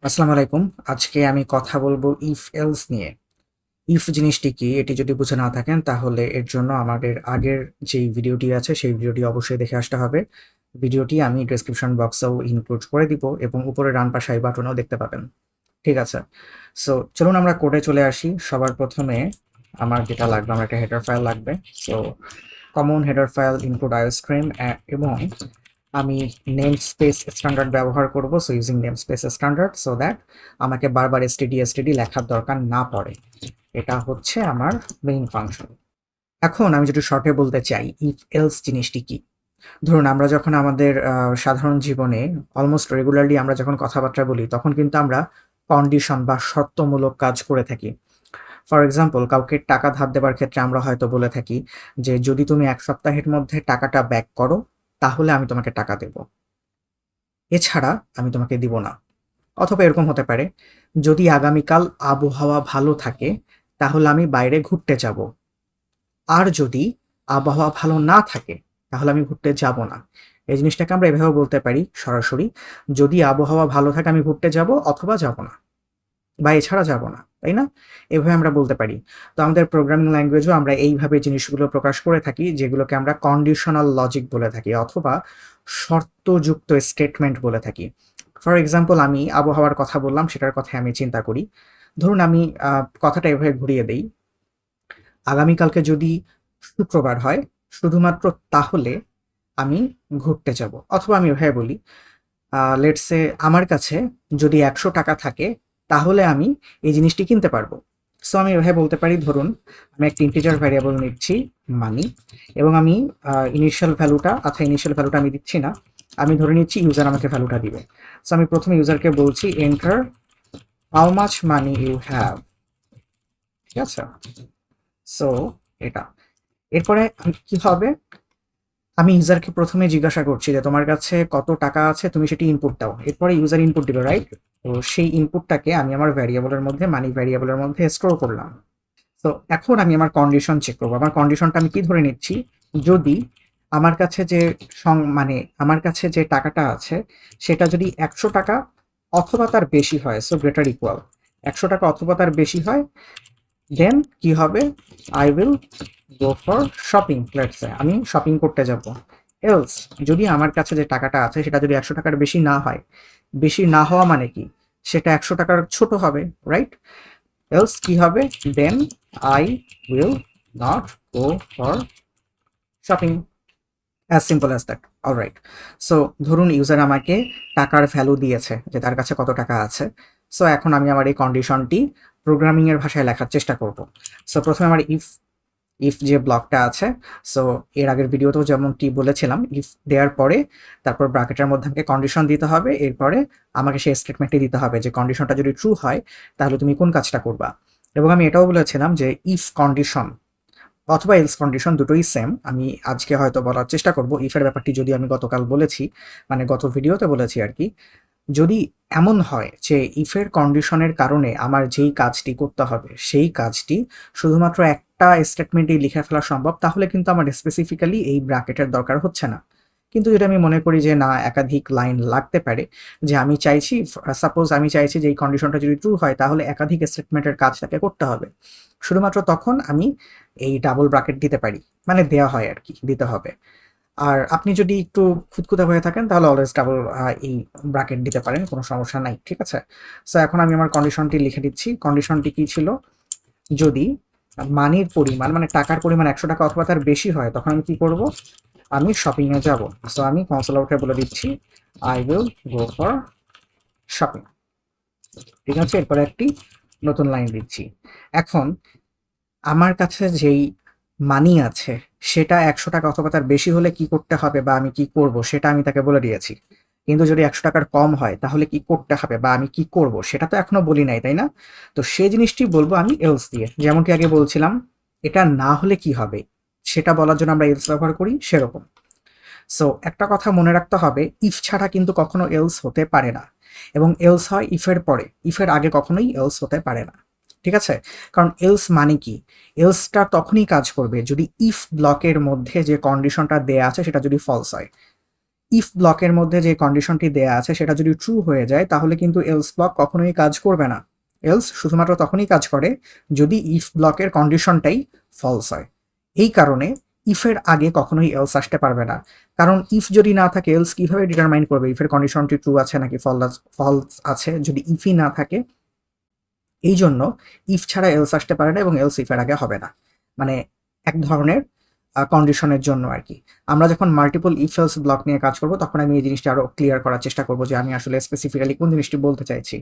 আসসালামু আলাইকুম। আজকে আমি কথা বলবো ইফ এলস নিয়ে। ইফ জিনিসটি কি এটি যদি বুঝে না থাকেন তাহলে এর জন্য আমাদের আগের যেই ভিডিওটি আছে সেই ভিডিওটি অবশ্যই দেখে আসতে হবে। ভিডিওটি আমি ডেসক্রিপশন বক্সেও ইনক্লুড করে দিব এবং উপরে ডান পাশে আই বাটনেও দেখতে পাবেন। ঠিক আছে। সো চলুন আমরা কোডে চলে আসি। সবার প্রথমে আমার যেটা লাগবে, আমার একটা হেডার ফাইল লাগবে। So common header file include iostream এবং আমি নেম স্পেস স্ট্যান্ডার্ড ব্যবহার করব। So using name space standard so that আমাকে বারবার এসটিডি লেখার দরকার না পড়ে। এটা হচ্ছে আমার মেইন ফাংশন। এখন আমি যদি শর্টে বলতে চাই ইফ এলস জিনিসটি কি। ধরুন আমরা যখন আমাদের সাধারণ জীবনে অলমোস্ট রেগুলারলি আমরা যখন কথাবার্তা বলি তখন কিন্তু আমরা কন্ডিশন বা শর্তমূলক কাজ করে থাকি। ফর এক্সাম্পল, কাউকে টাকা ধার দেবার ক্ষেত্রে আমরা হয়তো বলে থাকি যে যদি তুমি 1 সপ্তাহের মধ্যে টাকাটা ব্যাক করো তাহলে আমি তোমাকে টাকা দেব, এছাড়া আমি তোমাকে দিব না। অথবা এরকম হতে পারে, যদি আগামীকাল আবহাওয়া ভালো থাকে তাহলে আমি বাইরে ঘুরতে যাব, আর যদি আবহাওয়া ভালো না থাকে তাহলে আমি ঘুরতে যাব না। এই জিনিসটাকে আমরা এভাবে বলতে পারি সরাসরি, যদি আবহাওয়া ভালো থাকে আমি ঘুরতে যাব অথবা যাব না, বা এছাড়া যাব না, তাই না? এভাবে আমরা বলতে পারি। তো আমাদের প্রোগ্রামিং ল্যাঙ্গুয়েজও আমরা এইভাবে জিনিসগুলো প্রকাশ করে থাকি, যেগুলোকে আমরা কন্ডিশনাল লজিক বলে থাকি অথবা শর্তযুক্ত স্টেটমেন্ট বলে থাকি। ফর এক্সাম্পল, আমি আবহাওয়ার কথা বললাম, সেটার কথা আমি চিন্তা করি। ধরুন আমি কথাটা এভাবে ঘুরিয়ে দেই, আগামীকালকে যদি শুক্রবার হয় শুধুমাত্র তাহলে আমি ঘুরতে যাব। অথবা আমি এভাবে বলি, লেটস সে আমার কাছে যদি 100 টাকা থাকে তাহলে আমি এই জিনিসটি কিনতে পারবো। সো আমি এভাবে বলতে পারি, ধরুন আমি একটা ইন্টিজার ভ্যারিয়েবল নিচ্ছি মানি, এবং আমি ইনিশিয়াল ভ্যালুটা আমি দিচ্ছি না, আমি ধরে নিচ্ছি ইউজার আমাকে ভ্যালুটা দিবে। সো আমি প্রথমে ইউজারকে বলছি enter how much money you have. ঠিক আছে। সো এটা এরপরে কি হবে, আমি ইউজারকে প্রথমে জিজ্ঞাসা করছি যে তোমার কাছে কত টাকা আছে, তুমি সেটি ইনপুট দাও। এরপরে ইউজার ইনপুট দিল, রাইট? তো সেই ইনপুটটাকে আমি আমার ভ্যারিয়েবলের মধ্যে, মানি ভ্যারিয়েবলের মধ্যে স্টোর করলাম। তো এখন আমি আমার কন্ডিশন চেক করবো। আমার কন্ডিশনটা আমি কি ধরে নিচ্ছি, যদি আমার কাছে যে মানে আমার কাছে যে টাকাটা আছে সেটা যদি 100 টাকা অথবা তার বেশি হয়, সো গ্রেটার ইকুয়াল 100 টাকা অথবা তার বেশি হয়, দেন কি হবে, I will go for shopping. Let's say আমি শপিং করতে যাব। এলস, যদি আমার কাছে যে টাকাটা আছে সেটা যদি 100 টাকার বেশি না হয়, বেশি না হওয়া মানে কি, সেটা 100 টাকার ছোট হবে, রাইট? এলস কি হবে, then I will not go for shopping. As simple as that. Alright. So ধরুন ইউজার আমাকে টাকার ভ্যালু দিয়েছে যে তার কাছে কত টাকা আছে। সো এখন আমি আমার এই কন্ডিশনটি প্রোগ্রামিংয়ের ভাষায় লেখার চেষ্টা করব। সো প্রথমে আমার ইফ ইফ যে ব্লকটা আছে, সো এর আগের ভিডিওতেও যেমনটি বলেছিলাম, ইফ দেওয়ার পরে তারপর ব্র্যাকেটের মধ্যে আমাকে কন্ডিশন দিতে হবে, এরপরে আমাকে সেই স্টেটমেন্টটি দিতে হবে যে কন্ডিশনটা যদি ট্রু হয় তাহলে তুমি কোন কাজটা করবা। এবং আমি এটাও বলেছিলাম যে ইফ কন্ডিশন অথবা এলস কন্ডিশন দুটোই সেম। আমি আজকে হয়তো বলার চেষ্টা করব ইফের ব্যাপারটি, যদি আমি গতকাল বলেছি, মানে গত ভিডিওতে বলেছি আর কি। যদি এমন হয় যে ইফের কন্ডিশনের কারণে আমার যেই কাজটি করতে হবে সেই কাজটি শুধুমাত্র একটা স্টেটমেন্টেই লিখে ফেলা সম্ভব, তাহলে কিন্তু আমার স্পেসিফিক্যালি এই ব্র্যাকেটের দরকার হচ্ছে না। কিন্তু যদি আমি মনে করি যে না, একাধিক লাইন লাগতে পারে, যে আমি চাইছি, সাপোজ আমি চাইছি যে এই কন্ডিশনটা যদি ট্রু হয় তাহলে একাধিক স্টেটমেন্টের কাজটাকে করতে হবে, শুধুমাত্র তখন আমি এই ডাবল ব্র্যাকেট দিতে পারি, মানে দেওয়া হয় আর কি, দিতে হবে। আর আপনি যদি একটু খুঁতখুঁতে হয়ে থাকেন তাহলে অলওয়েজ ডাবল এই ব্র্যাকেট দিতে পারেন, কোনো সমস্যা নাই। ঠিক আছে। সো এখন আমি আমার কন্ডিশনটি লিখে দিচ্ছি। কন্ডিশনটি কি ছিল, যদি মানির পরিমাণ মানে টাকার পরিমাণ 100 টাকা অথবা তার বেশি হয় তখন আমি কি করব, আমি শপিং এ যাব। সো আমি কনসোল আউটে বলে দিচ্ছি I will go for shopping. ঠিক আছে। এরপরে একটি নতুন লাইন দিচ্ছি। এখন আমার কাছে যেই মানি আছে সেটা 100 টাকা অথবা তার বেশি হলে কি করতে হবে বা আমি কি করব সেটা আমি তাকে বলে দিয়েছি। কিন্তু যদি 100 টাকার কম হয় তাহলে কি করতে হবে বা আমি কি করব সেটা তো এখনো বলি নাই, তাই না? তো সেই জিনিসটি বলবো আমি এলস দিয়ে, যেমনটি আগে বলছিলাম। এটা না হলে কি হবে সেটা বলার জন্য আমরা এলস ব্যবহার করি, সেরকম। সো একটা কথা মনে রাখতে হবে, ইফ ছাড়া কিন্তু কখনো এলস হতে পারে না, এবং এলস হয় ইফের পরে, ইফের আগে কখনোই এলস হতে পারে না। ঠিক আছে। কারণ এলস মানে কি, এলসটা তখনই কাজ করবে যদি ইফ ব্লকের মধ্যে যে কন্ডিশনটা দেয়া আছে সেটা যদি ফলস হয়। ইফ ব্লকের মধ্যে যে কন্ডিশনটি দেয়া আছে সেটা যদি ট্রু হয়ে যায় তাহলে কিন্তু এলস ব্লক কখনোই কাজ করবে না। এলস শুধুমাত্র তখনই কাজ করে যদি ইফ ব্লকের কন্ডিশনটাই ফলস হয়। এই কারণে ইফের আগে কখনোই এলস আসতে পারবে না, কারণ ইফ যদি না থাকে এলস কিভাবে ডিটারমাইন করবে ইফের কন্ডিশনটি ট্রু আছে নাকি ফলস আছে যদি ইফই না থাকে। এই জন্য ইফ ছাড়া এলস আসতে পারে না এবং এলস ইফের আগে হবে না, মানে এক ধরনের কন্ডিশনের জন্য আর কি। আমরা যখন মাল্টিপল ইফ এলস ব্লক নিয়ে কাজ করব তখন আমি এই জিনিসটা আরো ক্লিয়ার করার চেষ্টা করব যে আমি আসলে স্পেসিফিক্যালি কোন জিনিসটি বলতে চাইছি।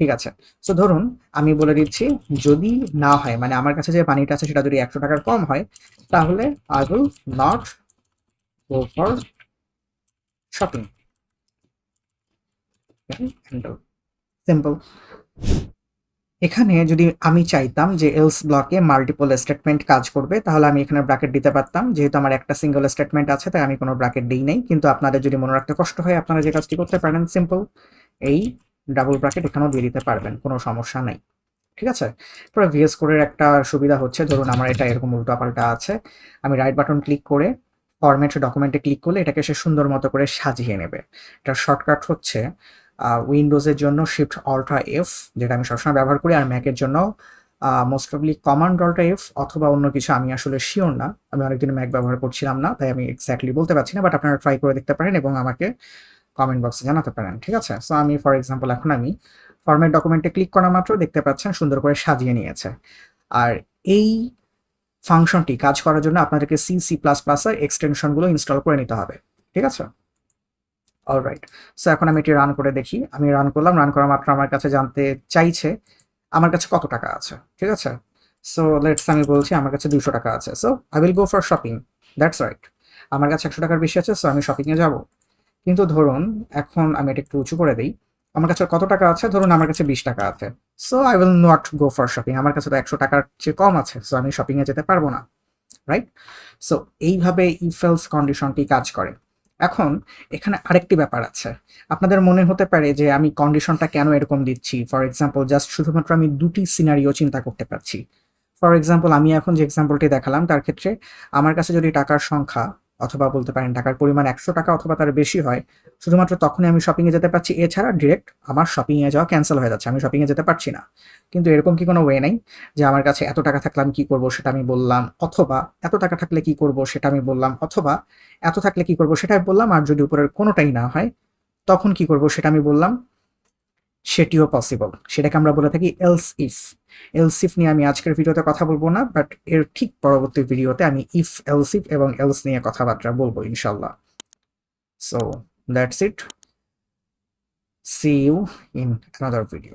ঠিক আছে, সো ধরুন আমি বলে দিচ্ছি যদি না হয়, মানে আমার কাছে যে পানিটা আছে সেটা যদি 100 টাকার কম হয় তাহলে I will not go for shopping. Simple. এখানে যদি আমি চাইতাম যে এলস ব্লকে মাল্টিপল স্টেটমেন্ট কাজ করবে তাহলে আমি এখানে ব্র্যাকেট দিতে পারতাম, যেহেতু আমার একটা সিঙ্গেল স্টেটমেন্ট আছে তাই আমি কোনো ব্র্যাকেট দিই নাই। কিন্তু আপনাদের যদি মনে রাখতে কষ্ট হয় আপনারা যে কাজটি করতে পারেন সিম্পল, এই ডাবল ব্র্যাকেট এখানেও দিয়ে দিতে পারবেন, কোনো সমস্যা নাই। ঠিক আছে, পরে ভিএস কোডের একটা সুবিধা হচ্ছে, ধরুন আমার এটা এরকম উল্টাপাল্টা আছে, আমি রাইট বাটন ক্লিক করে ফরম্যাট ডকুমেন্টে ক্লিক করলে এটাকে সে সুন্দর মতো করে সাজিয়ে নেবে। এটার শর্টকাট হচ্ছে উইন্ডোজের জন্য শিফট অল্ট্রা এফ, যেটা আমি সবসময় ব্যবহার করি, আর ম্যাকের জন্য মোস্ট প্রবলি কমান্ড অল্ট্রা এফ অথবা অন্য কিছু, আমি আসলে শিওর না, আমি অনেকদিন ম্যাক ব্যবহার করছিলাম না তাই আমি এক্স্যাক্টলি বলতে পারছি না, বাট আপনারা ট্রাই করে দেখতে পারেন এবং আমাকে কমেন্ট বক্সে জানাতে পারেন। ঠিক আছে, সো আমি ফর এক্সাম্পল এখন আমি ফরম্যাট ডকুমেন্টে ক্লিক করা মাত্র দেখতে পাচ্ছেন সুন্দর করে সাজিয়ে নিয়েছে। আর এই ফাংশনটি কাজ করার জন্য আপনাদেরকে সি সি প্লাস প্লাস এর এক্সটেনশনগুলো ইনস্টল করে নিতে হবে। ঠিক আছে, অলরাইট। সো এখন আমি এটি রান করে দেখি। আমি রান করলাম, রান করা মাত্র আমার কাছে জানতে চাইছে আমার কাছে কত টাকা আছে। ঠিক আছে, সো লেটস আমি বলছি আমার কাছে 200 টাকা আছে, so I will go for shopping. That's right, আমার কাছে 100 টাকার বেশি আছে, সো আমি শপিংয়ে যাব। কিন্তু ধরুন এখন আমি এটা একটু উঁচু করে দিই, আমার কাছে কত টাকা আছে, ধরুন আমার কাছে 20 টাকা আছে, so I will not go for shopping. আমার কাছে তো 100 টাকার চেয়ে কম আছে, সো আমি শপিংয়ে যেতে পারবো না, রাইট? সো এইভাবে ইফ এলস কন্ডিশনটি কাজ করে। এখন এখানে আরেকটি ব্যাপার আছে, আপনাদের মনে হতে পারে যে আমি কন্ডিশনটা কেন এরকম দিচ্ছি। ফর এক্সাম্পল জাস্ট শুধুমাত্র আমি দুটি সিনারিও চিন্তা করতে পারছি। ফর এক্সাম্পল আমি এখন যে এক্সাম্পলটি দেখালাম তার ক্ষেত্রে আমার কাছে যদি টাকার সংখ্যা অথবা বলতে পারেন টাকার পরিমাণ 100 টাকা অথবা তার বেশি হয়, শুধুমাত্র তখনই আমি শপিংয়ে যেতে পারছি, এছাড়া ডিরেক্ট আমার শপিংয়ে যাওয়া ক্যান্সেল হয়ে যাচ্ছে, আমি শপিংয়ে যেতে পারছি না। কিন্তু এরকম কি কোনো ওয়ে নেই যে আমার কাছে এত টাকা থাকলে আমি কি করবো সেটা আমি বললাম, অথবা এত টাকা থাকলে কি করব সেটা আমি বললাম, অথবা এত থাকলে কি করব সেটা আমি বললাম, আর যদি উপরের কোনোটাই না হয় তখন কি করব সেটা আমি বললাম, সেটিও পসিবল। সেটাকে আমরা বলে থাকি এলস ইফ। এলস ইফ নিয়ে আমি আজকের ভিডিওতে কথা বলবো না, বাট এর ঠিক পরবর্তী ভিডিওতে আমি ইফ এলস ইফ এবং এলস নিয়ে কথাবার্তা বলবো ইনশাল্লাহ। So that's it, see you in another video.